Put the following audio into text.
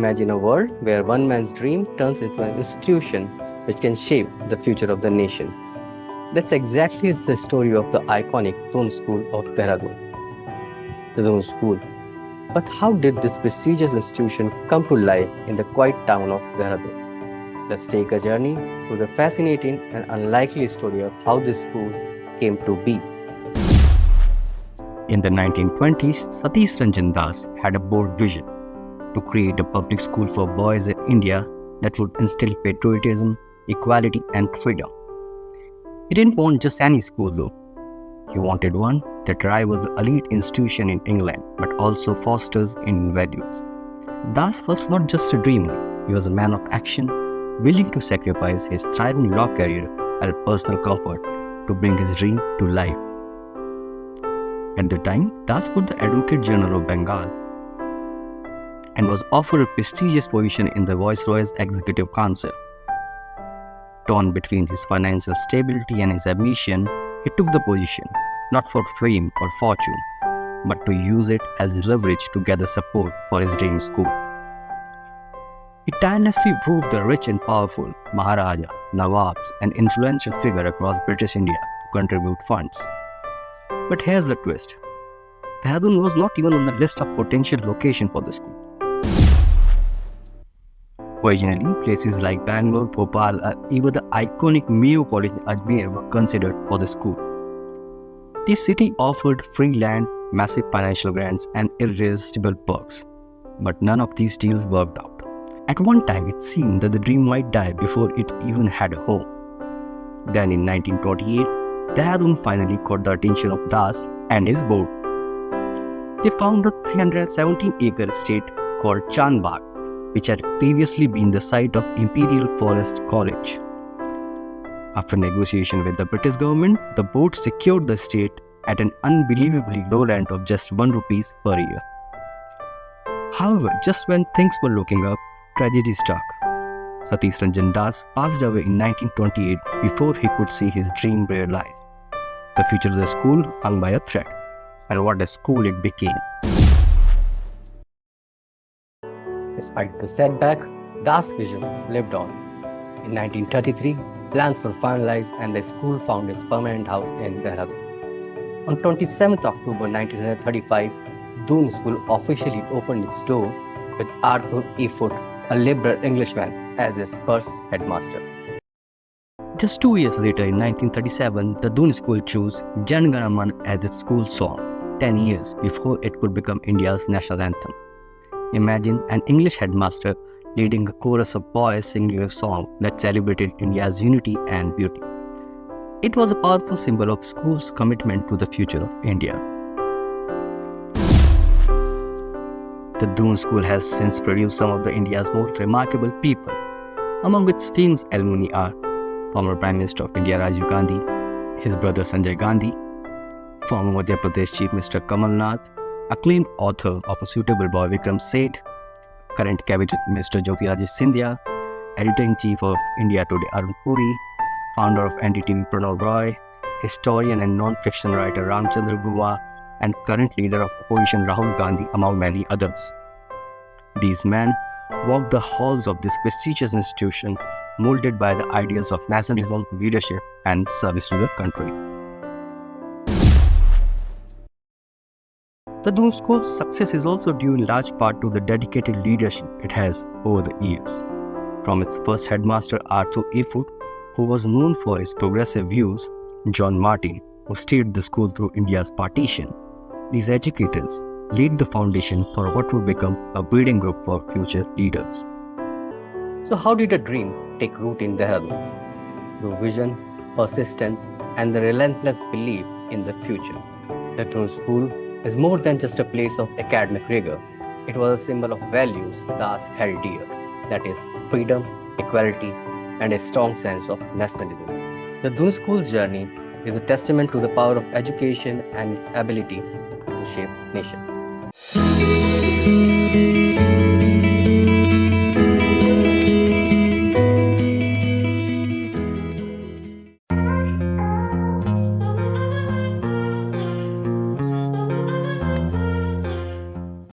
imagine a world where one man's dream turns into an institution which can shape the future of the nation. That's exactly the story of the iconic Doon School of Dehradun, the Doon School. But how did this prestigious institution come to life in the quiet town of Dehradun? Let's take a journey through the fascinating and unlikely story of how this school came to be. In the 1920s, Satish Ranjan had a bold vision to create a public school for boys in India that would instill patriotism, equality, and freedom. He didn't want just any school though. He wanted one that rivals the elite institution in England but also fosters Indian values. Das was not just a dreamer, he was a man of action, willing to sacrifice his thriving law career and personal comfort to bring his dream to life. At the time, Das was the Advocate General of Bengal and was offered a prestigious position in the Viceroy's Executive Council. Torn between his financial stability and his ambition, he took the position not for fame or fortune, but to use it as leverage to gather support for his dream school. He tirelessly proved the rich and powerful Maharajas, Nawabs, and influential figures across British India to contribute funds. But here's the twist. Dehradun was not even on the list of potential locations for the school. Originally, places like Bangalore, Bhopal, or even the iconic Mayo College in Ajmer were considered for the school. This city offered free land, massive financial grants, and irresistible perks. But none of these deals worked out. At one time, it seemed that the dream might die before it even had a home. Then in 1928, Dehradun finally caught the attention of Das and his board. They found a 317-acre estate called Chandbagh, which had previously been the site of Imperial Forest College. After negotiation with the British government, the board secured the estate at an unbelievably low rent of just ₹1 per year. However, just when things were looking up, tragedy struck. Satish Ranjan passed away in 1928 before he could see his dream realized. The future of the school hung by a thread, and what a school it became. Despite the setback, Das' vision lived on. In 1933, plans were finalized and the school found its permanent house in Dehradun. On 27th October 1935, Doon School officially opened its door with Arthur E. Foote, a liberal Englishman, as its first headmaster. Just 2 years later, in 1937, the Doon School chose Jan Gana Man as its school song, 10 years before it could become India's national anthem. Imagine an English headmaster leading a chorus of boys singing a song that celebrated India's unity and beauty. It was a powerful symbol of school's commitment to the future of India. The Doon School has since produced some of India's most remarkable people. Among its famous alumni are former Prime Minister of India Rajiv Gandhi, his brother Sanjay Gandhi, former Madhya Pradesh Chief Minister Kamal Nath, acclaimed author of A Suitable Boy Vikram Seth, current Cabinet Minister Jyotiradish Scindia, Editor-in-Chief of India Today Arun Puri, founder of NDTV Pranav Roy, historian and non-fiction writer Ramchandra Guha, and current leader of opposition Rahul Gandhi, among many others. These men walked the halls of this prestigious institution, molded by the ideals of nationalism, leadership, and service to the country. The Doon School's success is also due in large part to the dedicated leadership it has over the years. From its first headmaster Arthur A. Foote, who was known for his progressive views, John Martin, who steered the school through India's partition. These educators laid the foundation for what would become a breeding group for future leaders. So how did a dream take root in Dehradun? Through vision, persistence, and the relentless belief in the future. The Doon School is more than just a place of academic rigor. It was a symbol of values Das held dear, that is, freedom, equality, and a strong sense of nationalism. The Doon School's journey is a testament to the power of education and its ability to shape nations.